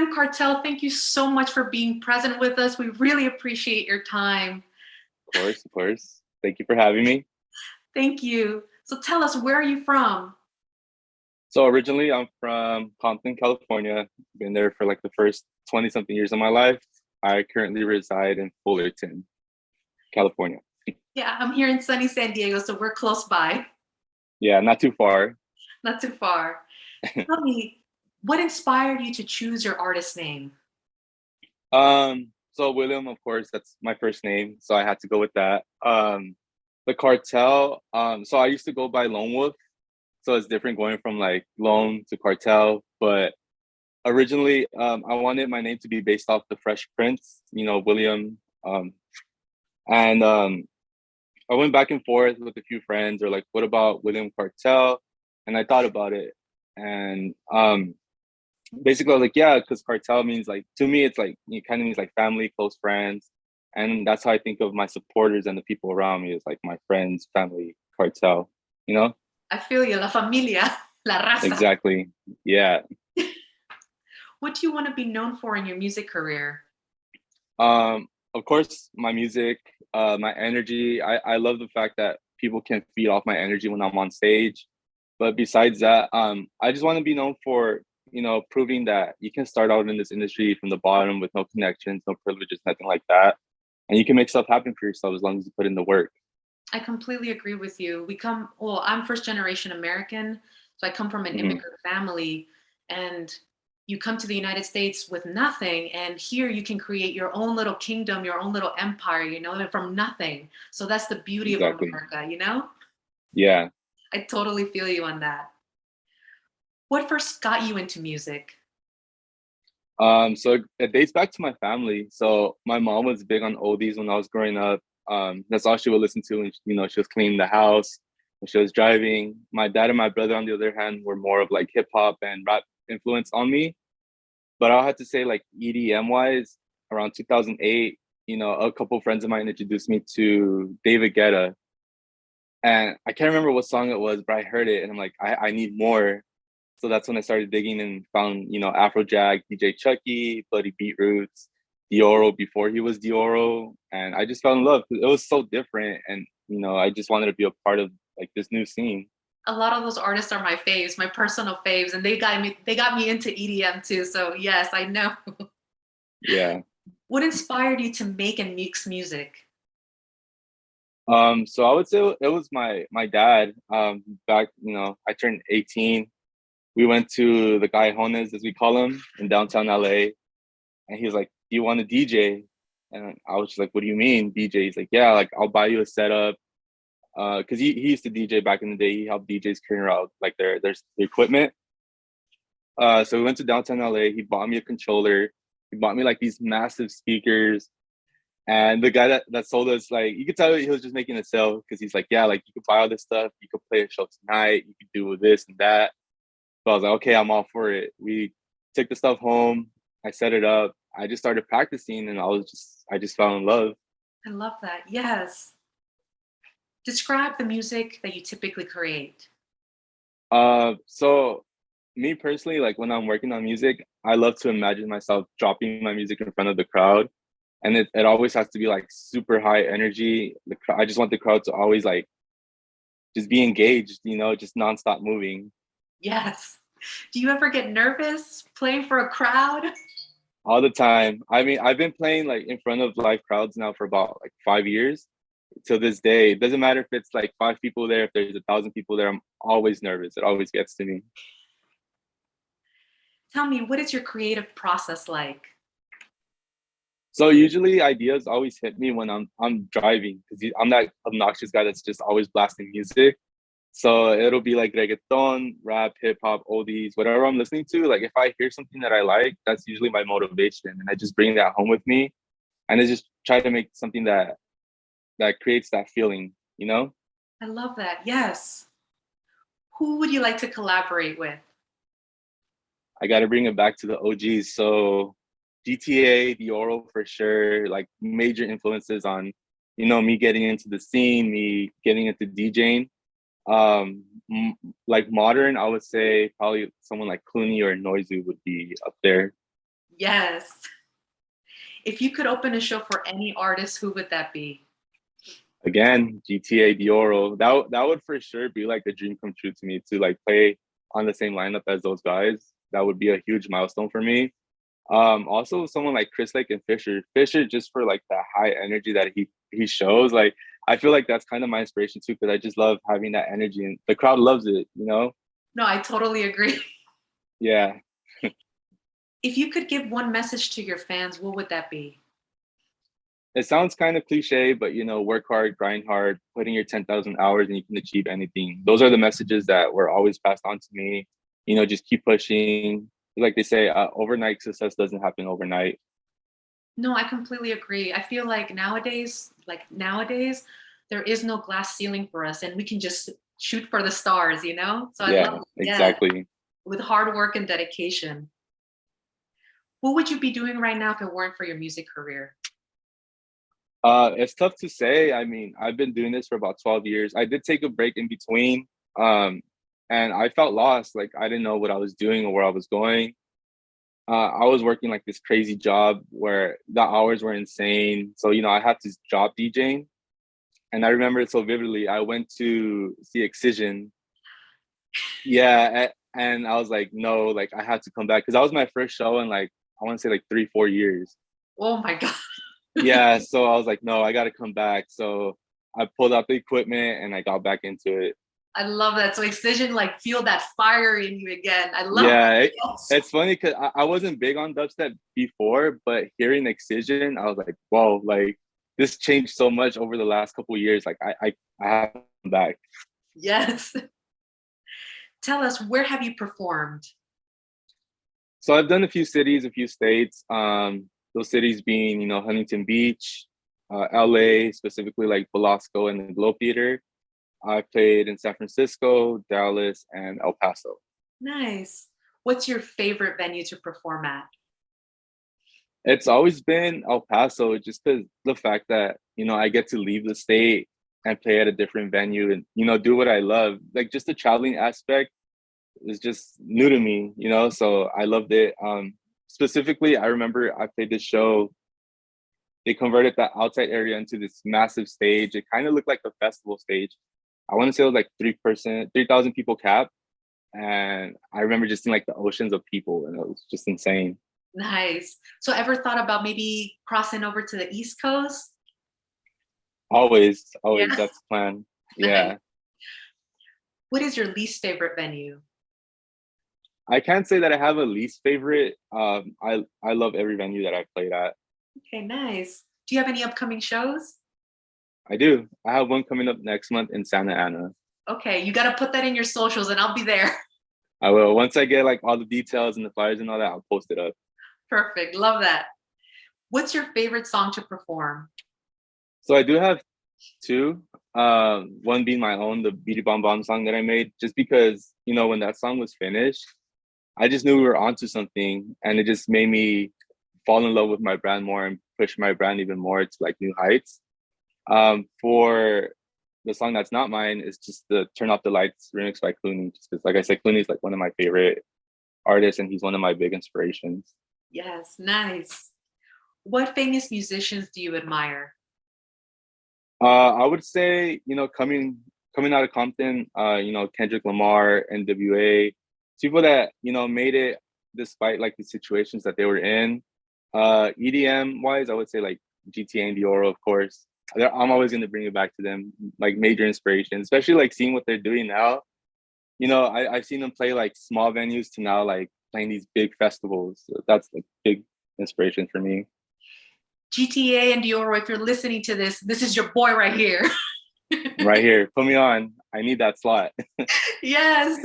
William Cartel, thank you so much for being present with us. We really appreciate your time. Of course, of course. Thank you for having me. Thank you. So tell us, where are you from? So originally I'm from Compton, California. Been there for like the first 20 something years of my life. I currently reside in Fullerton, California. Yeah, I'm here in sunny San Diego, so we're close by. Yeah, not too far. Not too far. Tell me, what inspired you to choose your artist name? So William, of course, that's my first name, so I had to go with that. The cartel, so I used to go by Lone Wolf, so it's different going from like Lone to Cartel, but originally I wanted my name to be based off the Fresh Prince, William. And I went back and forth with a few friends, or like, what about William Cartel? And I thought about it, and basically I was like, yeah, because cartel means, like, to me it's like it kind of means like family, close friends, and that's how I think of my supporters and the people around me, is like my friends, family, cartel, you know. I feel you, la familia, la raza. Exactly. Yeah. What do you want to be known for in your music career? Of course, my music, my energy. I love the fact that people can feed off my energy when I'm on stage. But besides that, I just want to be known for, proving that you can start out in this industry from the bottom with no connections, no privileges, nothing like that. And you can make stuff happen for yourself as long as you put in the work. I completely agree with you. Well, I'm first generation American, so I come from an immigrant family, and you come to the United States with nothing, and here you can create your own little kingdom, your own little empire, from nothing. So that's the beauty of Exactly. America. Yeah. I totally feel you on that. What first got you into music? So it dates back to my family. So my mom was big on oldies when I was growing up. That's all she would listen to when she was cleaning the house, when she was driving. My dad and my brother, on the other hand, were more of like hip hop and rap influence on me. But I'll have to say, like, EDM wise, around 2008, a couple friends of mine introduced me to David Guetta. And I can't remember what song it was, but I heard it and I'm like, I need more. So that's when I started digging and found, Afrojack, DJ Chucky, Bloody Beetroots, Deorro before he was Deorro. And I just fell in love. It was so different. And, I just wanted to be a part of like this new scene. A lot of those artists are my faves, my personal faves, and they got me into EDM too. So yes, I know. Yeah. What inspired you to make and mix music? So I would say it was my dad. Back, I turned 18. We went to the Callejones, as we call them, in downtown LA. And he was like, "Do you want to DJ?" And I was just like, "What do you mean, DJ?" He's like, "Yeah, like I'll buy you a setup." Because he used to DJ back in the day. He helped DJs clear out like their equipment. So we went to downtown LA. He bought me a controller. He bought me like these massive speakers. And the guy that sold us, like, you could tell he was just making a sale, because he's like, "Yeah, like you could buy all this stuff. You could play a show tonight. You could do this and that." So I was like, "Okay, I'm all for it." We took the stuff home. I set it up. I just started practicing, and I just fell in love. I love that. Yes. Describe the music that you typically create. So me personally, like when I'm working on music, I love to imagine myself dropping my music in front of the crowd. And it always has to be like super high energy. I just want the crowd to always like just be engaged, just nonstop moving. Yes. Do you ever get nervous playing for a crowd? All the time. I mean, I've been playing like in front of live crowds now for about like 5 years. To this day, it doesn't matter if it's like 5 people there, if there's 1,000 people there, I'm always nervous. It always gets to me. Tell me, what is your creative process like? So usually ideas always hit me when I'm driving, because I'm that obnoxious guy that's just always blasting music. So it'll be like reggaeton, rap, hip hop, oldies, whatever I'm listening to. Like if I hear something that I like, that's usually my motivation, and I just bring that home with me, and I just try to make something that creates that feeling, I love that. Yes. Who would you like to collaborate with? I got to bring it back to the OGs. So GTA, Deorro for sure, like major influences on, me getting into the scene, me getting into DJing. Like modern, I would say probably someone like Clooney or Noizu would be up there. Yes. If you could open a show for any artist, who would that be? Again, GTA Deorro. That would for sure be like a dream come true to me to like play on the same lineup as those guys. That would be a huge milestone for me. Also someone like Chris Lake and Fisher. Fisher just for like the high energy that he shows. Like I feel like that's kind of my inspiration too, because I just love having that energy and the crowd loves it, you know? No, I totally agree. Yeah. If you could give one message to your fans, what would that be? It sounds kind of cliche, but you know, work hard, grind hard, put in your 10,000 hours and you can achieve anything. Those are the messages that were always passed on to me. You know, just keep pushing. Like they say, overnight success doesn't happen overnight. No, I completely agree. I feel like nowadays, there is no glass ceiling for us and we can just shoot for the stars, you know? So I love Yeah, it. Yeah, exactly. with hard work and dedication. What would you be doing right now if it weren't for your music career? It's tough to say. I mean, I've been doing this for about 12 years. I did take a break in between, um, and I felt lost. Like I didn't know what I was doing or where I was going. I was working like this crazy job where the hours were insane. So, you know, I had to drop DJing. And I remember it so vividly. I went to see Excision. Yeah. And I was like, no, like I had to come back because that was my first show in like, I want to say like 3, 4 years. Oh my God. Yeah. So I was like, no, I got to come back. So I pulled out the equipment and I got back into it. I love that. So Excision, like feel that fire in you again. I love Yeah, that. it's funny because I wasn't big on dubstep before, but hearing Excision, I was like, whoa, like this changed so much over the last couple of years. Like I have to come back. Yes. Tell us, where have you performed? So I've done a few cities, a few states. Those cities being, you know, Huntington Beach, LA, specifically like Velasco and the Globe Theater. I played in San Francisco, Dallas, and El Paso. Nice. What's your favorite venue to perform at? It's always been El Paso, just because the fact that, you know, I get to leave the state and play at a different venue and, you know, do what I love. Like just the traveling aspect is just new to me, you know, so I loved it. Specifically, I remember I played this show. They converted that outside area into this massive stage. It kind of looked like a festival stage. I want to say it was like 3,000 people cap. And I remember just seeing like the oceans of people and it was just insane. Nice. So ever thought about maybe crossing over to the East Coast? Always, Yeah. that's the plan. Nice. Yeah. What is your least favorite venue? I can't say that I have a least favorite. I love every venue that I've played at. Okay, nice. Do you have any upcoming shows? I do. I have one coming up next month in Santa Ana. Okay, you got to put that in your socials and I'll be there. I will. Once I get like all the details and the flyers and all that, I'll post it up. Perfect. Love that. What's your favorite song to perform? So I do have two. One being my own, the Beady Bomb Bomb song that I made, just because, you know, when that song was finished, I just knew we were onto something and it just made me fall in love with my brand more and push my brand even more to like new heights. For the song that's not mine, is just the Turn Off the Lights remix by Clooney. Just because, like I said, Clooney's like one of my favorite artists and he's one of my big inspirations. Yes, nice. What famous musicians do you admire? I would say, you know, coming out of Compton, you know, Kendrick Lamar, NWA, people that, you know, made it despite like the situations that they were in. EDM wise, I would say like GTA and Deorro, of course. I'm always going to bring it back to them, like major inspiration, especially like seeing what they're doing now. You know, I've seen them play like small venues to now like playing these big festivals. So that's like big inspiration for me. GTA and Deorro, if you're listening to this, this is your boy right here. Right here, put me on. I need that slot. Yes.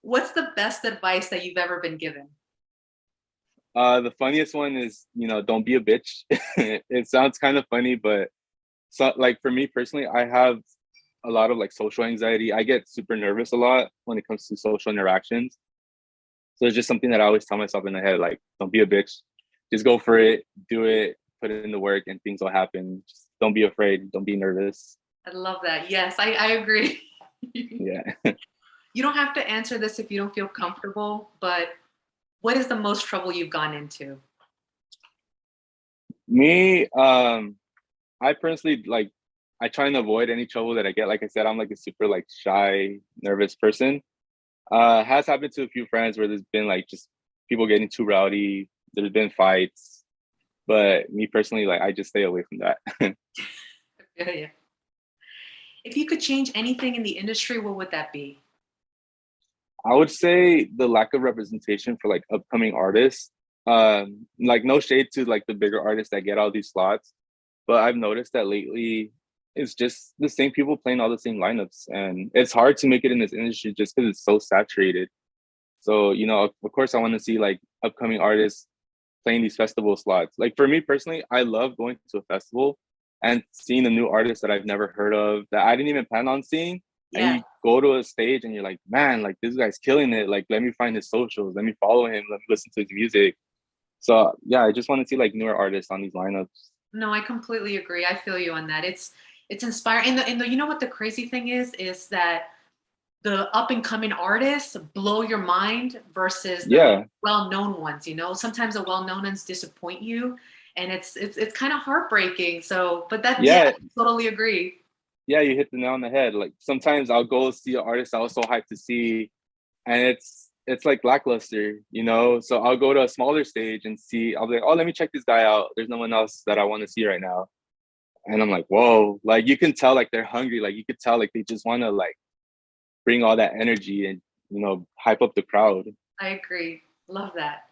What's the best advice that you've ever been given? The funniest one is, you know, don't be a bitch. It sounds kind of funny, but so like for me personally, I have a lot of like social anxiety. I get super nervous a lot when it comes to social interactions. So it's just something that I always tell myself in the head, like, don't be a bitch. Just go for it, do it, put it in the work and things will happen. Just don't be afraid. Don't be nervous. I love that. Yes, I agree. Yeah. You don't have to answer this if you don't feel comfortable, but What is the most trouble you've gone into? Me, I personally like I try and avoid any trouble that I get. Like I said, I'm like a super like shy, nervous person. Has happened to a few friends where there's been like just people getting too rowdy. There's been fights, but me personally, like I just stay away from that. Yeah, yeah. If you could change anything in the industry, what would that be? I would say the lack of representation for like upcoming artists. Like no shade to like the bigger artists that get all these slots, but I've noticed that lately it's just the same people playing all the same lineups, and it's hard to make it in this industry just because it's so saturated. So of course, I want to see like upcoming artists playing these festival slots. Like for me personally, I love going to a festival and seeing a new artist that I've never heard of that I didn't even plan on seeing. And Yeah, you go to a stage and you're like, man, like this guy's killing it. Like, let me find his socials, let me follow him, let me listen to his music. So yeah, I just want to see like newer artists on these lineups. no, I completely agree. I feel you on that. It's inspiring. And the you know what the crazy thing is that the up and coming artists blow your mind versus the Yeah, well-known ones, you know. Sometimes the well-known ones disappoint you, and it's kind of heartbreaking. So, but that, yeah, yeah, I totally agree. yeah, you hit the nail on the head. Like sometimes I'll go see an artist I was so hyped to see, and it's like lackluster, So I'll go to a smaller stage and see. I'll be like, oh, let me check this guy out. There's no one else that I want to see right now, and I'm like, whoa! Like you can tell, like they're hungry. Like you could tell, like they just want to like bring all that energy and hype up the crowd. I agree. Love that.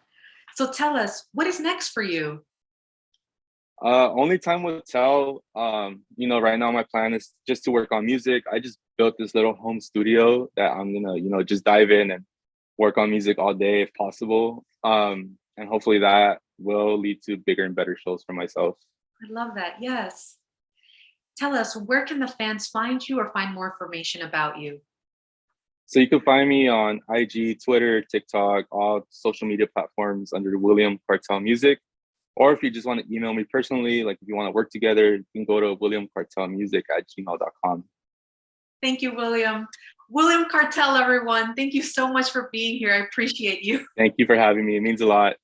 So tell us, what is next for you? Only time will tell. Right now my plan is just to work on music. I just built this little home studio that I'm gonna, just dive in and work on music all day if possible. And hopefully that will lead to bigger and better shows for myself. I love that. Yes. Tell us, where can the fans find you or find more information about you? So you can find me on IG, Twitter, TikTok, all social media platforms under William Cartel Music. Or if you just want to email me personally, like if you want to work together, you can go to williamcartelmusic@gmail.com. Thank you, William. William Cartel, everyone. Thank you so much for being here. I appreciate you. Thank you for having me. It means a lot.